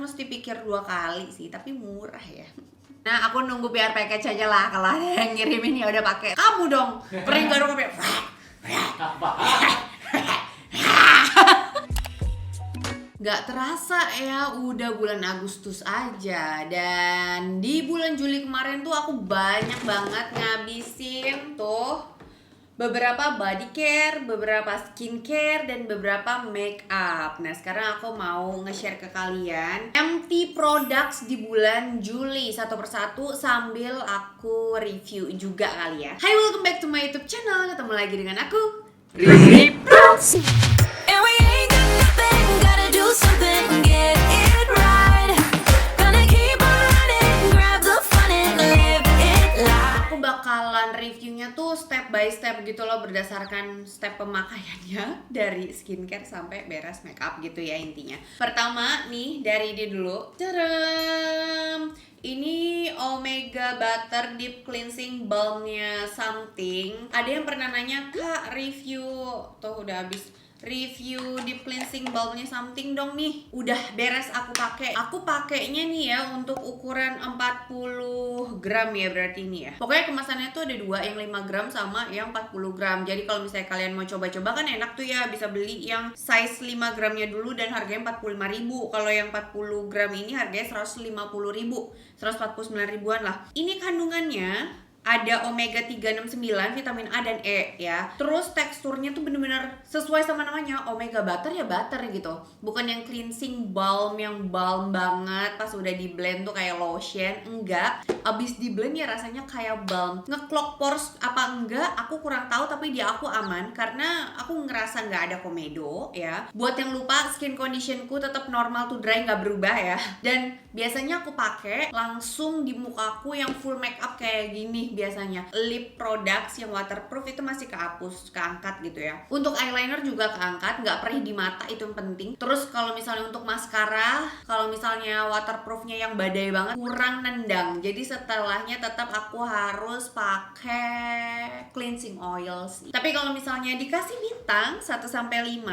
mesti pikir 2 kali sih, tapi murah ya. Nah, aku nunggu biar package aja lah. Kalau ada yang ngirimin ya udah pakai. Kamu dong, kering gak dong kayak. Gak terasa ya, udah bulan Agustus aja. Dan di bulan Juli kemarin tuh aku banyak banget ngabisin tuh beberapa body care, beberapa skincare, dan beberapa make up. Nah, sekarang aku mau nge-share ke kalian empty products di bulan Juli satu persatu sambil aku review juga kali ya. Hai, welcome back to my YouTube channel. Ketemu lagi dengan aku, Riri Pros. And we ain't got nothing, gotta do something, get it right. Gonna keep on running, grab the fun and live it life. Aku bakalan reviewnya tuh step by step gitu loh, berdasarkan step pemakaiannya dari skincare sampai beres makeup gitu ya intinya. Pertama nih dari ini dulu. Tadam! Ini Omega Butter Deep Cleansing Balmnya Something. Ada yang pernah nanya, "Kak, review tuh udah habis. Review deep cleansing balmnya Something dong nih." Udah beres aku pakai. Aku pakainya nih ya untuk ukuran 40 gram ya berarti ini ya. Pokoknya kemasannya tuh ada dua, yang 5 gram sama yang 40 gram. Jadi kalau misalnya kalian mau coba-coba kan enak tuh ya, bisa beli yang size 5 gramnya dulu dan harganya 45.000. Kalau yang 40 gram ini harganya 150.000, 149 ribuan lah. Ini kandungannya ada omega 369, vitamin A dan E ya. Terus teksturnya tuh bener-bener sesuai sama namanya, omega butter ya butter gitu. Bukan yang cleansing balm yang balm banget pas udah di blend tuh kayak lotion. Enggak, abis di blend ya rasanya kayak balm. Nge-clog pores apa enggak aku kurang tahu, tapi di aku aman karena aku ngerasa nggak ada komedo ya. Buat yang lupa, skin conditionku tetap normal to dry, nggak berubah ya. Dan biasanya aku pakai langsung di mukaku yang full makeup kayak gini. Biasanya lip products yang waterproof itu masih keangkat gitu ya. Untuk eyeliner juga keangkat, nggak perih di mata, itu yang penting. Terus kalau misalnya untuk maskara, kalau misalnya waterproofnya yang badai banget kurang nendang, jadi setelahnya tetap aku harus pakai cleansing oil sih. Tapi kalau misalnya dikasih bintang 1-5,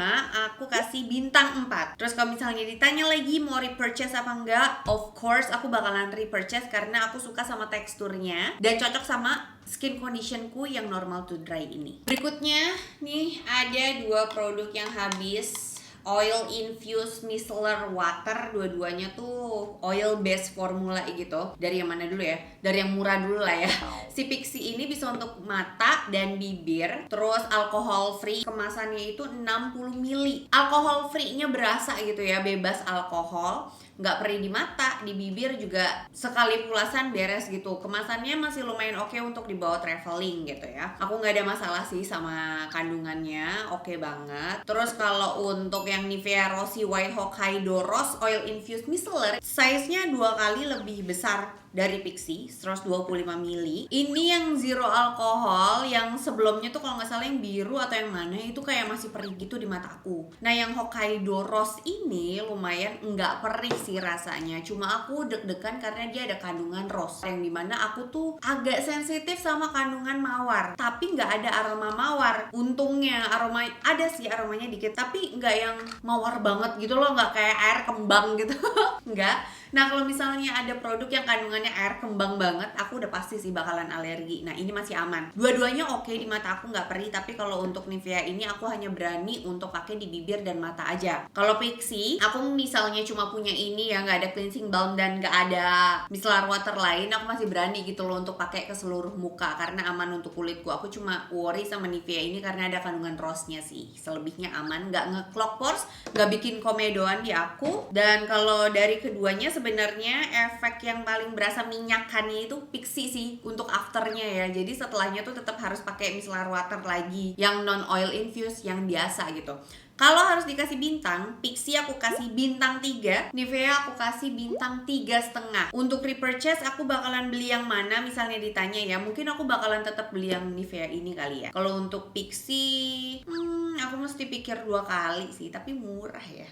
aku kasih bintang 4. Terus kalau misalnya ditanya lagi mau repurchase apa enggak, of course aku bakalan repurchase karena aku suka sama teksturnya dan cocok sama skin conditionku yang normal to dry ini. Berikutnya nih ada 2 produk yang habis. Oil infused micellar water, dua-duanya tuh oil based formula gitu. Dari yang mana dulu ya? Dari yang murah dulu lah ya. Si Pixi ini bisa untuk mata dan bibir. Terus alkohol free. Kemasannya itu 60 ml. Alkohol free-nya berasa gitu ya, bebas alkohol. Nggak perih di mata, di bibir juga sekali pulasan beres gitu. Kemasannya masih lumayan oke untuk dibawa traveling gitu ya. Aku nggak ada masalah sih sama kandungannya, oke banget. Terus kalau untuk yang Nivea Rossi White Hokkaido Rose Oil Infused Micellar, size-nya 2 kali lebih besar dari Pixi, 125 ml. Ini yang zero alkohol, yang sebelumnya tuh kalau nggak salah yang biru atau yang mana itu kayak masih perih gitu di mataku. Nah yang Hokkaido Rose ini lumayan nggak perih sih rasanya, cuma aku deg-degan karena dia ada kandungan rose, yang dimana aku tuh agak sensitif sama kandungan mawar, tapi nggak ada aroma mawar. Untungnya aroma ada sih, aromanya dikit, tapi nggak yang mawar banget gitu loh, nggak kayak air kembang gitu. Nggak. Nah kalau misalnya ada produk yang kandungannya air kembang banget, aku udah pasti sih bakalan alergi. Nah ini masih aman. Dua-duanya oke, di mata aku nggak perih, tapi kalau untuk Nivea ini aku hanya berani untuk pakai di bibir dan mata aja. Kalau Pixi, aku misalnya cuma punya ini ya, nggak ada cleansing balm dan nggak ada micellar water lain, aku masih berani gitu loh untuk pakai ke seluruh muka karena aman untuk kulitku. Aku cuma worry sama Nivea ini karena ada kandungan rose-nya sih. Selebihnya aman, nggak nge-clog pores, nggak bikin komedoan di aku. Dan kalau dari keduanya sebenarnya efek yang paling berasa minyakannya itu Pixi sih untuk afternya ya. Jadi setelahnya tuh tetap harus pakai micellar water lagi yang non oil infused yang biasa gitu. Kalau harus dikasih bintang, Pixi aku kasih bintang 3, Nivea aku kasih bintang 3,5. Untuk repurchase aku bakalan beli yang mana misalnya ditanya ya, mungkin aku bakalan tetap beli yang Nivea ini kali ya. Kalau untuk Pixi, aku mesti pikir 2 kali sih, tapi murah ya.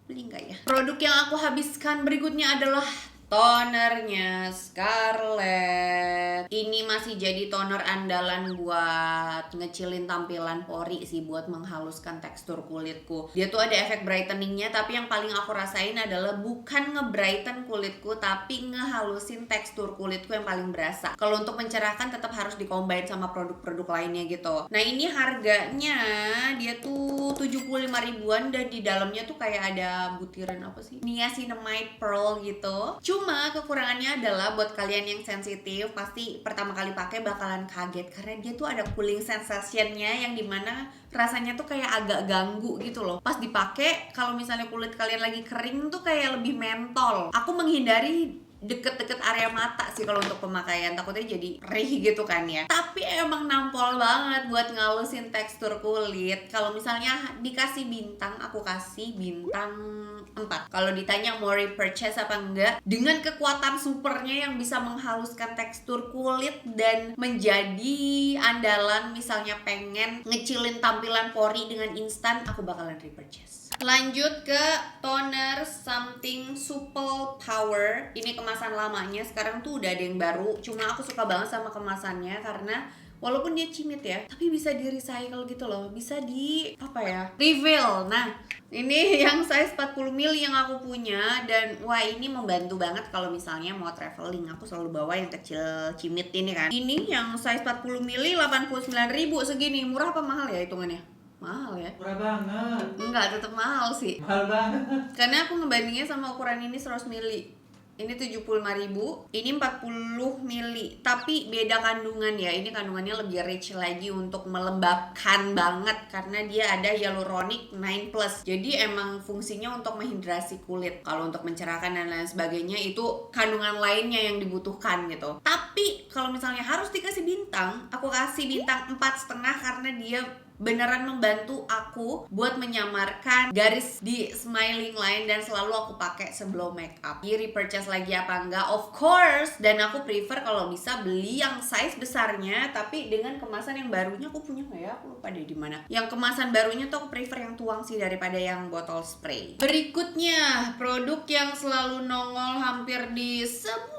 Beli nggak ya? Produk yang aku habiskan berikutnya adalah tonernya Scarlett. Ini masih jadi toner andalan buat ngecilin tampilan pori sih, buat menghaluskan tekstur kulitku. Dia tuh ada efek brightening-nya, tapi yang paling aku rasain adalah bukan nge-brighten kulitku, tapi ngehalusin tekstur kulitku yang paling berasa. Kalau untuk mencerahkan tetap harus di-combine sama produk-produk lainnya gitu. Nah, ini harganya dia tuh 75 ribuan dan di dalamnya tuh kayak ada butiran apa sih? Niacinamide pearl gitu. Cuma kekurangannya adalah buat kalian yang sensitif pasti pertama kali pakai bakalan kaget karena dia tuh ada cooling sensation-nya yang dimana rasanya tuh kayak agak ganggu gitu loh. Pas dipakai kalau misalnya kulit kalian lagi kering tuh kayak lebih mentol. Aku menghindari deket-deket area mata sih kalau untuk pemakaian, takutnya jadi perih gitu kan ya. Tapi emang nampol banget buat ngalusin tekstur kulit. Kalau misalnya dikasih bintang, aku kasih bintang 4. Kalau ditanya mau repurchase apa enggak, dengan kekuatan supernya yang bisa menghaluskan tekstur kulit dan menjadi andalan misalnya pengen ngecilin tampilan pori dengan instan, aku bakalan repurchase. Lanjut ke toner Something Supple Power. Ini kemasan lamanya, sekarang tuh udah ada yang baru. Cuma aku suka banget sama kemasannya karena walaupun dia cimit ya, tapi bisa di recycle gitu loh. Bisa di refill. Nah, ini yang size 40 ml yang aku punya. Dan wah, ini membantu banget kalau misalnya mau traveling. Aku selalu bawa yang kecil cimit ini kan. Ini yang size 40 ml 89.000 segini. Murah apa mahal ya hitungannya? Mahal ya? Murah banget. Enggak, tetap mahal sih. Mahal banget. Karena aku ngebandingnya sama ukuran ini 100 ml. Ini 75.000, ini 40 ml. Tapi beda kandungan ya. Ini kandungannya lebih rich lagi untuk melembabkan banget karena dia ada hyaluronic 9+. Jadi emang fungsinya untuk menghidrasi kulit. Kalau untuk mencerahkan dan lain sebagainya itu kandungan lainnya yang dibutuhkan gitu. Tapi kalau misalnya harus dikasih bintang, aku kasih bintang 4,5 karena dia beneran membantu aku buat menyamarkan garis di smiling line dan selalu aku pakai sebelum make up. Di repurchase lagi apa enggak? Of course. Dan aku prefer kalau bisa beli yang size besarnya tapi dengan kemasan yang barunya. Aku punya nggak ya? Aku lupa deh di mana. Yang kemasan barunya tuh aku prefer yang tuang sih daripada yang botol spray. Berikutnya, produk yang selalu nongol hampir di semua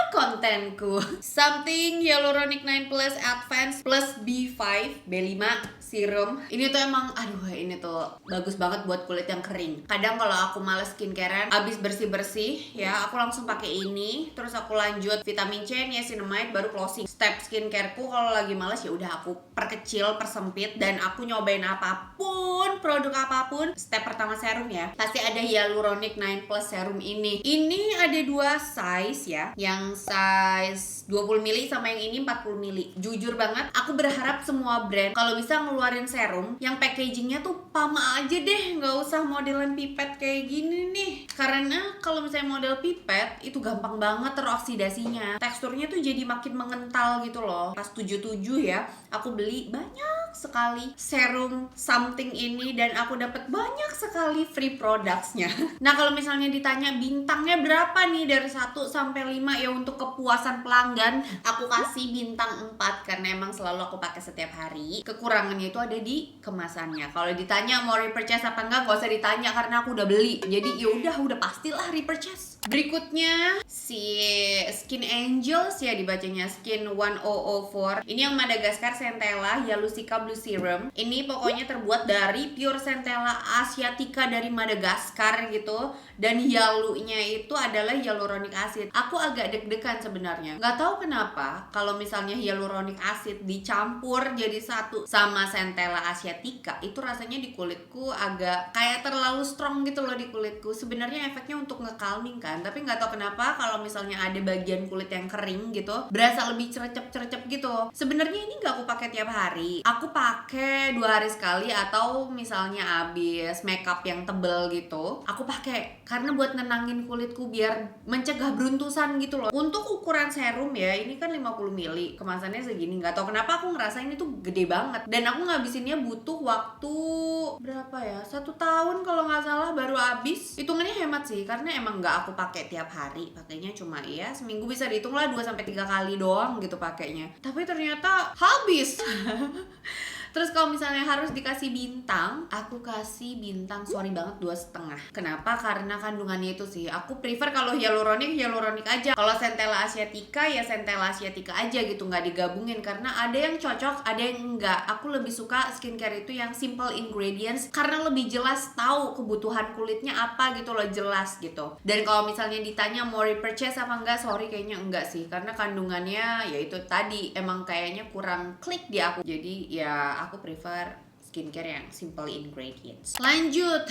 kontenku. Something Hyaluronic 9+ Advanced plus B5 B5 serum. Ini tuh emang ini tuh bagus banget buat kulit yang kering. Kadang kalau aku males skincarean, abis bersih-bersih ya, aku langsung pakai ini, terus aku lanjut vitamin C, niacinamide, baru closing. Step skincareku kalau lagi males ya udah aku perkecil, persempit, dan aku nyobain apapun, produk apapun. Step pertama serum ya. Pasti ada Hyaluronic 9+ serum ini. Ini ada 2 size ya. Yang size 20 ml sama yang ini 40 ml. Jujur banget, aku berharap semua brand kalau bisa ngeluarin serum yang packagingnya tuh sama aja deh, nggak usah modelan pipet kayak gini nih. Karena kalau misalnya model pipet itu gampang banget teroksidasinya. Teksturnya tuh jadi makin mengental gitu loh. Pas 77 ya, aku beli banyak sekali serum something ini dan aku dapat banyak sekali free products-nya. Nah, kalau misalnya ditanya bintangnya berapa nih dari 1 sampai 5 ya untuk kepuasan pelanggan, aku kasih bintang 4 karena emang selalu aku pakai setiap hari. Kekurangannya itu ada di kemasannya. Kalau ditanya mau repurchase apa enggak, gak usah ditanya karena aku udah beli. Jadi ya udah pastilah repurchase. Berikutnya si Skin Angels ya dibacanya, Skin 1004. Ini yang Madagascar Centella Yalusica Blue Serum. Ini pokoknya terbuat dari pure Centella asiatica dari Madagascar gitu. Dan yalunya itu adalah hyaluronic acid. Aku agak deg-degan sebenarnya. Nggak tahu kenapa kalau misalnya hyaluronic acid dicampur jadi satu sama Centella asiatica, itu rasanya di kulitku agak kayak terlalu strong gitu loh di kulitku. Sebenarnya efeknya untuk nge-calming kan, tapi nggak tahu kenapa kalau misalnya ada bagian kulit yang kering gitu berasa lebih cercep-cercep gitu. Sebenarnya ini nggak aku pakai tiap hari. Aku pakai 2 hari sekali atau misalnya abis makeup yang tebel gitu, aku pakai karena buat nenangin kulitku biar mencegah beruntusan gitu loh. Untuk ukuran serum ya, ini kan 50 ml, kemasannya segini. Nggak tahu kenapa aku ngerasa ini tuh gede banget. Dan aku ngabisinnya butuh waktu berapa ya? 1 tahun kalau nggak salah baru habis. Hitungannya hemat sih, karena emang nggak aku pakai tiap hari. Pakainya cuma ya seminggu bisa dihitung lah 2-3 kali doang gitu pakainya. Tapi ternyata habis. Terus kalau misalnya harus dikasih bintang, aku kasih bintang sorry banget 2,5. Kenapa? Karena kandungannya itu sih. Aku prefer kalau hyaluronic aja. Kalau Centella asiatica ya Centella asiatica aja gitu, nggak digabungin karena ada yang cocok, ada yang enggak. Aku lebih suka skincare itu yang simple ingredients karena lebih jelas tahu kebutuhan kulitnya apa gitu loh, jelas gitu. Dan kalau misalnya ditanya mau repurchase apa enggak, sorry kayaknya enggak sih, karena kandungannya ya itu tadi emang kayaknya kurang klik di aku. Jadi ya aku prefer skincare yang simple ingredients. Lanjut,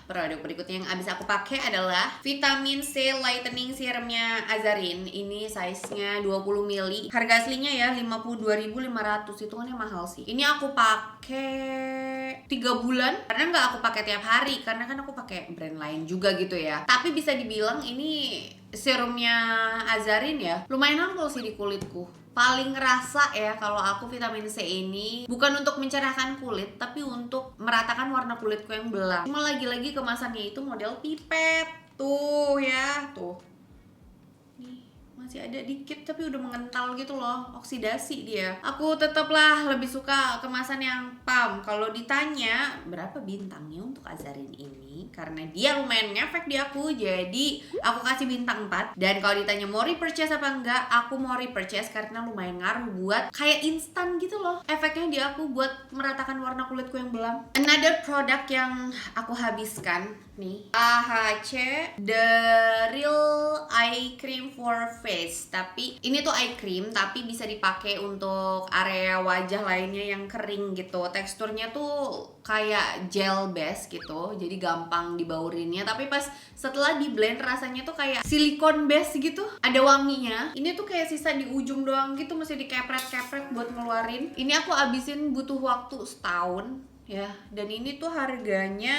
produk berikutnya yang abis aku pakai adalah vitamin C lightening serumnya Azarin. Ini size-nya 20 ml. Harga aslinya ya 52.500. Hitungannya mahal sih. Ini aku pakai 3 bulan karena nggak aku pakai tiap hari karena kan aku pakai brand lain juga gitu ya. Tapi bisa dibilang ini serumnya Azarin ya lumayan ampul sih di kulitku. Paling ngerasa ya kalau aku vitamin C ini bukan untuk mencerahkan kulit tapi untuk meratakan warna kulitku yang belang. Cuma lagi-lagi kemasannya itu model pipet. Tuh ya, tuh. Nih, masih ada dikit tapi udah mengental gitu loh, oksidasi dia. Aku tetaplah lebih suka kemasan yang pump. Kalau ditanya berapa bintangnya untuk Azarin ini, karena dia lumayan ngefek di aku, jadi aku kasih bintang 4. Dan kalau ditanya mau repurchase apa enggak, aku mau repurchase karena lumayan ngaruh buat kayak instan gitu loh efeknya di aku buat meratakan warna kulitku yang belang. Another produk yang aku habiskan nih, AHC The Real Eye Cream for Face. Tapi ini tuh eye cream tapi bisa dipakai untuk area wajah lainnya yang kering gitu. Teksturnya tuh kayak gel base gitu, jadi gampang dibaurinnya. Tapi pas setelah di blend rasanya tuh kayak silikon base gitu, ada wanginya. Ini tuh kayak sisa di ujung doang gitu, mesti dikepret-kepret buat ngeluarin. Ini aku abisin butuh waktu setahun ya, dan ini tuh harganya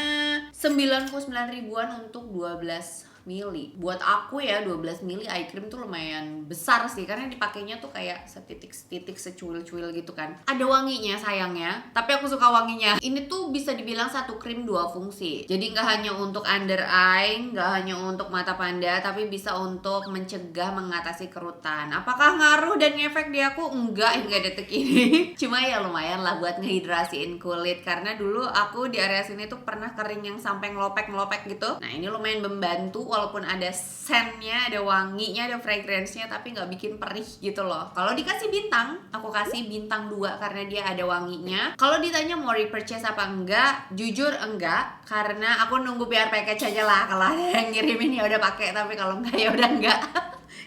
99 ribuan untuk 12 mili. Buat aku ya 12 mili eye cream tuh lumayan besar sih karena dipakainya tuh kayak setitik-setitik, secuil-cuil gitu kan. Ada wanginya sayangnya, tapi aku suka wanginya. Ini tuh bisa dibilang satu krim dua fungsi. Jadi nggak hanya untuk under eye, nggak hanya untuk mata panda, tapi bisa untuk mencegah mengatasi kerutan. Apakah ngaruh dan ngefek di aku? Enggak hingga detik ini. Cuma ya lumayan lah buat ngehidrasiin kulit karena dulu aku di area sini tuh pernah kering yang sampai ngelopek-ngelopek gitu. Nah, ini lumayan membantu walaupun ada scentnya, ada wanginya, ada fragrance-nya, tapi nggak bikin perih gitu loh. Kalau dikasih bintang, aku kasih bintang 2 karena dia ada wanginya. Kalau ditanya mau repurchase apa enggak, jujur enggak, karena aku nunggu biar package aja lah. Kalau ada yang ngirimin ya udah pakai, tapi kalau enggak ya udah enggak.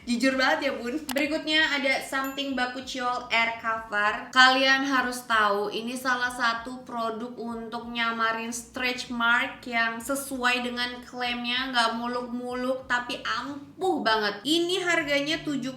Jujur banget ya bun. Berikutnya ada Something Bakuchiol Air Cover. Kalian harus tahu ini salah satu produk untuk nyamarin stretch mark yang sesuai dengan klaimnya, nggak muluk-muluk tapi ampuh banget. Ini harganya 75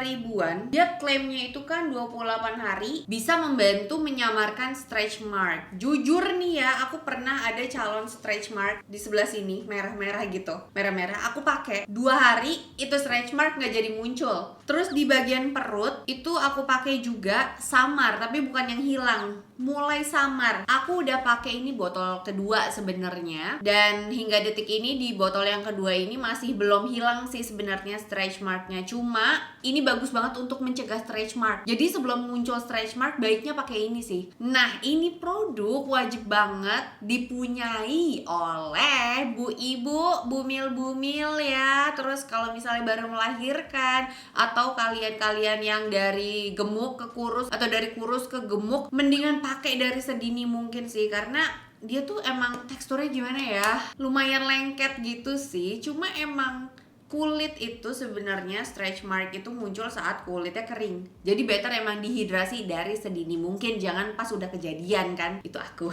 ribuan. Dia klaimnya itu kan 28 hari bisa membantu menyamarkan stretch mark. Jujur nih ya, aku pernah ada calon stretch mark di sebelah sini, merah-merah gitu. Merah-merah, aku pakai 2 hari itu stretch mark nggak jadi muncul. Terus di bagian perut itu aku pakai juga samar, tapi bukan yang hilang, mulai samar. Aku udah pakai ini botol kedua sebenarnya, dan hingga detik ini di botol yang kedua ini masih belum hilang sih sebenarnya stretch marknya. Cuma ini bagus banget untuk mencegah stretch mark. Jadi sebelum muncul stretch mark baiknya pakai ini sih. Nah, ini produk wajib banget dipunyai oleh bu ibu, bumil-bumil ya. Terus kalau misalnya baru melahirkan atau kalian-kalian yang dari gemuk ke kurus atau dari kurus ke gemuk, mendingan pakai dari sedini mungkin sih, karena dia tuh emang teksturnya gimana ya, lumayan lengket gitu sih. Cuma emang kulit itu sebenarnya stretch mark itu muncul saat kulitnya kering. Jadi better emang dihidrasi dari sedini mungkin, jangan pas udah kejadian kan. Itu aku.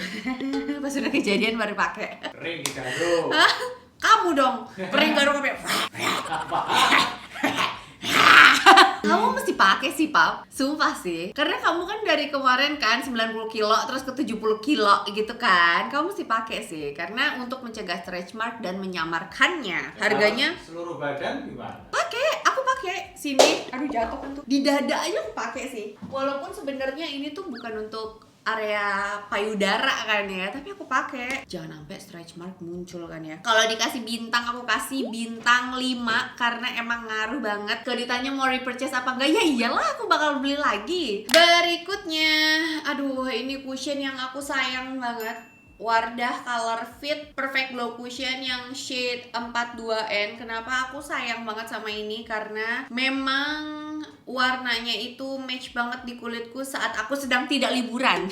Pas udah kejadian baru pakai. Kering garuk. Kamu dong, kering garuk sampai. Kamu mesti pakai sih, Pap. Sumpah sih. Karena kamu kan dari kemarin kan 90 kilo terus ke 70 kilo gitu kan. Kamu mesti pakai sih karena untuk mencegah stretch mark dan menyamarkannya. Harganya seluruh badan gimana? pakai, aku pakai sini. Aduh jatuh kan tuh. Di dada aja aku pakai sih. Walaupun sebenarnya ini tuh bukan untuk area payudara kan ya, tapi aku pakai jangan sampai stretch mark muncul kan ya. Kalau dikasih bintang aku kasih bintang 5 karena emang ngaruh banget. Kalau ditanya mau repurchase apa enggak, ya iyalah aku bakal beli lagi. Berikutnya, aduh ini cushion yang aku sayang banget. Wardah Color Fit Perfect Glow Cushion yang shade 42N. Kenapa aku sayang banget sama ini? Karena memang warnanya itu match banget di kulitku saat aku sedang tidak liburan.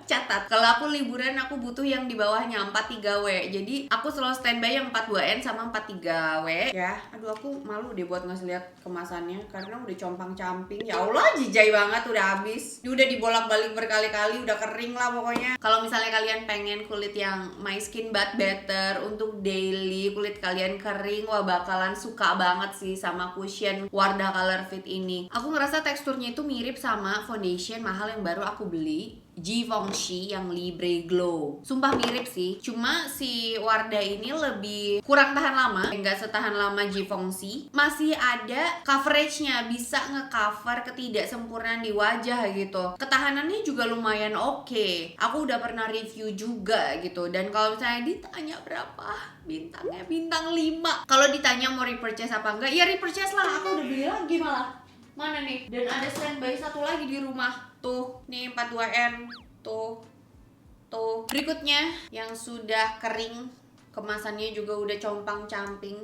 Catat, kalau aku liburan aku butuh yang di bawahnya 43W. Jadi aku selalu standby yang 42N sama 43W ya. Aduh aku malu deh buat ngasih lihat kemasannya karena udah compang-camping. Ya Allah jijai banget, udah habis. Ini udah dibolak-balik berkali-kali, udah kering lah pokoknya. Kalau misalnya kalian pengen kulit yang my skin but better untuk daily, kulit kalian kering, wah bakalan suka banget sih sama cushion Wardah Color Fit ini. Aku ngerasa teksturnya itu mirip sama foundation mahal yang baru aku beli, Givenchy yang Libre Glow. Sumpah mirip sih, cuma si Wardah ini lebih kurang tahan lama, nggak setahan lama Givenchy. Masih ada coveragenya, bisa ngecover ketidaksempurnaan di wajah gitu. Ketahanannya juga lumayan oke. Aku udah pernah review juga gitu. Dan kalau misalnya ditanya berapa bintangnya, bintang 5. Kalau ditanya mau repurchase apa enggak, ya repurchase lah. Aku udah beli lagi malah. Mana nih? Dan ada standby satu lagi di rumah. Tuh, nih 42N. Tuh. Berikutnya yang sudah kering, kemasannya juga udah compang-camping.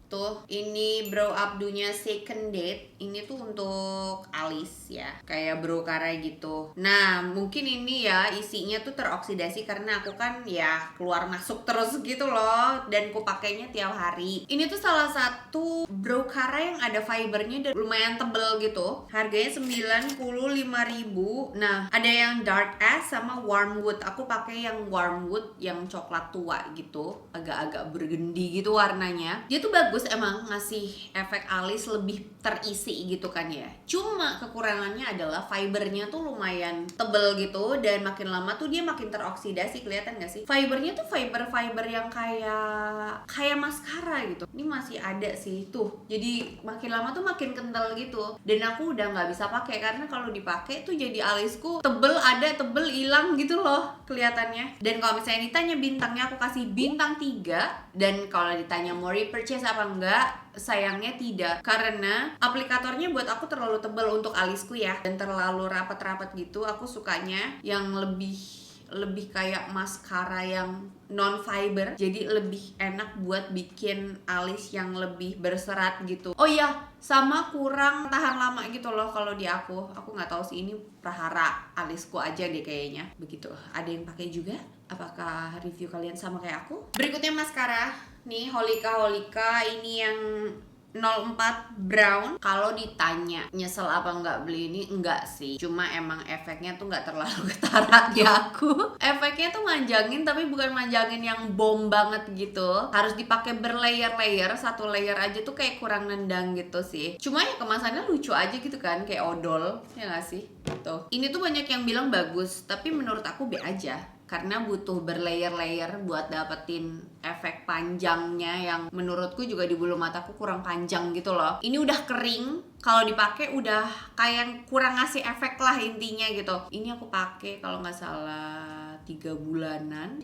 Tuh, ini Brow Abdunya Second Date. Ini tuh untuk alis ya, kayak brow karai gitu. Nah, mungkin ini ya isinya tuh teroksidasi karena aku kan ya keluar masuk terus gitu loh, dan aku pakainya tiap hari. Ini tuh salah satu brow karai yang ada fibernya dan lumayan tebel gitu. Harganya 95.000. Nah, ada yang dark ash sama warm wood. Aku pakai yang warm wood yang coklat tua gitu, agak-agak burgundy gitu warnanya. Dia tuh bagus emang, ngasih efek alis lebih terisi gitu kan ya. Cuma kekurangannya adalah fibernya tuh lumayan tebel gitu, dan makin lama tuh dia makin teroksidasi. Kelihatan gak sih? Fibernya tuh fiber yang kayak maskara gitu. Ini masih ada sih tuh. Jadi makin lama tuh makin kental gitu. Dan aku udah nggak bisa pakai karena kalau dipakai tuh jadi alisku tebel ada, tebel hilang gitu loh kelihatannya. Dan kalau misalnya ditanya bintangnya, aku kasih bintang 3. Dan kalau ditanya mau repurchase apa enggak, sayangnya tidak, karena aplikatornya buat aku terlalu tebal untuk alisku ya, dan terlalu rapat-rapat gitu. Aku sukanya yang lebih kayak maskara yang non fiber, jadi lebih enak buat bikin alis yang lebih berserat gitu. Oh iya, sama kurang tahan lama gitu loh kalau di aku nggak tahu sih, ini prahara alisku aja deh kayaknya begitu. Ada yang pakai juga? Apakah review kalian sama kayak aku? Berikutnya maskara nih, Holika ini yang 04 brown. Kalau ditanya nyesel apa nggak beli ini, enggak sih, cuma emang efeknya tuh nggak terlalu ketara di aku. Efeknya tuh manjangin, tapi bukan manjangin yang bom banget gitu. Harus dipakai berlayer-layer, satu layer aja tuh kayak kurang nendang gitu sih. Cuma ya kemasannya lucu aja gitu kan, kayak odol, ya nggak sih? Tuh, ini tuh banyak yang bilang bagus, tapi menurut aku B aja. Karena butuh berlayer-layer buat dapetin efek panjangnya yang menurutku juga di bulu mataku kurang panjang gitu loh. Ini udah kering, kalau dipakai udah kayak kurang ngasih efek lah intinya gitu. Ini aku pakai kalau nggak salah 3 bulanan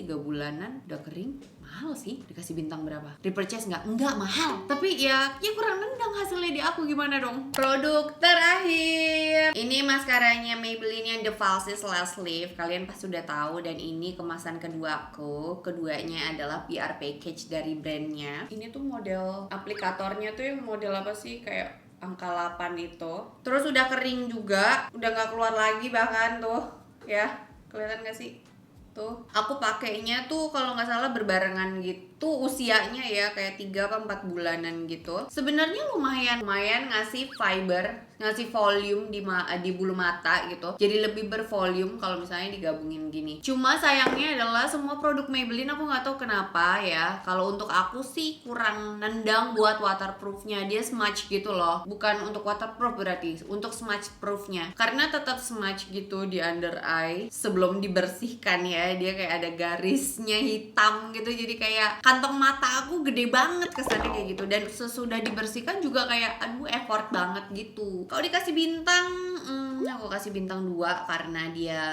udah kering. Mahal sih, dikasih bintang berapa? Repurchase nggak? Nggak mahal, tapi ya kurang nendang hasilnya di aku, gimana dong? Produk terakhir, ini maskaranya Maybelline yang The Falsies Lash Lift. Kalian pasti udah tahu, dan ini kemasan kedua aku. Keduanya adalah PR package dari brandnya. Ini tuh model aplikatornya tuh yang model apa sih, kayak angka 8 itu. Terus udah kering juga, udah nggak keluar lagi bahkan tuh ya, kelihatan gak sih? Tuh, aku pakainya tuh kalau nggak salah berbarengan gitu usianya ya, kayak 3 atau 4 bulanan gitu. Sebenarnya lumayan ngasih fiber, ngasih volume di bulu mata gitu. Jadi lebih bervolume kalau misalnya digabungin gini. Cuma sayangnya adalah semua produk Maybelline aku nggak tahu kenapa ya, kalau untuk aku sih kurang nendang buat waterproofnya. Dia smudge gitu loh, bukan untuk waterproof berarti, untuk smudge proofnya. Karena tetap smudge gitu di under eye sebelum dibersihkan ya. Dia kayak ada garisnya hitam gitu, jadi kayak kantong mata aku gede banget kesannya kayak gitu. Dan sesudah dibersihkan juga kayak aduh effort banget gitu. Kalau dikasih bintang, aku kasih bintang 2 karena dia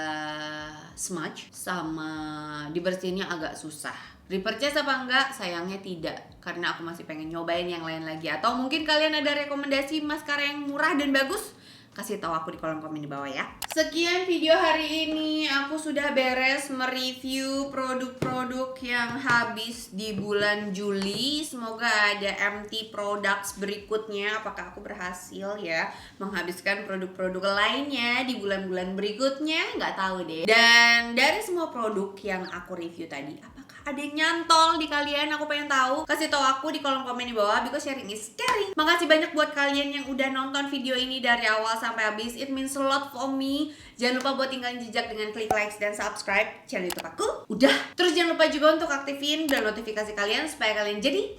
smudge sama dibersihinnya agak susah. Repurchase apa enggak? Sayangnya tidak, karena aku masih pengen nyobain yang lain lagi. Atau mungkin kalian ada rekomendasi maskara yang murah dan bagus? Kasih tahu aku di kolom komen di bawah ya. Sekian video hari ini, aku sudah beres mereview produk-produk yang habis di bulan Juli. Semoga ada MT products berikutnya. Apakah aku berhasil ya menghabiskan produk-produk lainnya di bulan-bulan berikutnya? Nggak tahu deh. Dan dari semua produk yang aku review tadi, apakah ada yang nyantol di kalian? Aku pengen tahu. Kasih tahu aku di kolom komen di bawah, because sharing is caring. Makasih banyak buat kalian yang udah nonton video ini dari awal sampai habis. It means a lot for me. Jangan lupa buat tinggalin jejak dengan klik likes dan subscribe channel YouTube aku. Udah. Terus jangan lupa juga untuk aktifin dan notifikasi kalian supaya kalian jadi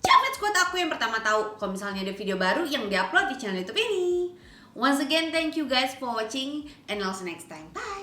Japet Squad aku yang pertama tahu kalau misalnya ada video baru yang diupload di channel YouTube ini. Once again, thank you guys for watching and I'll see you next time. Bye.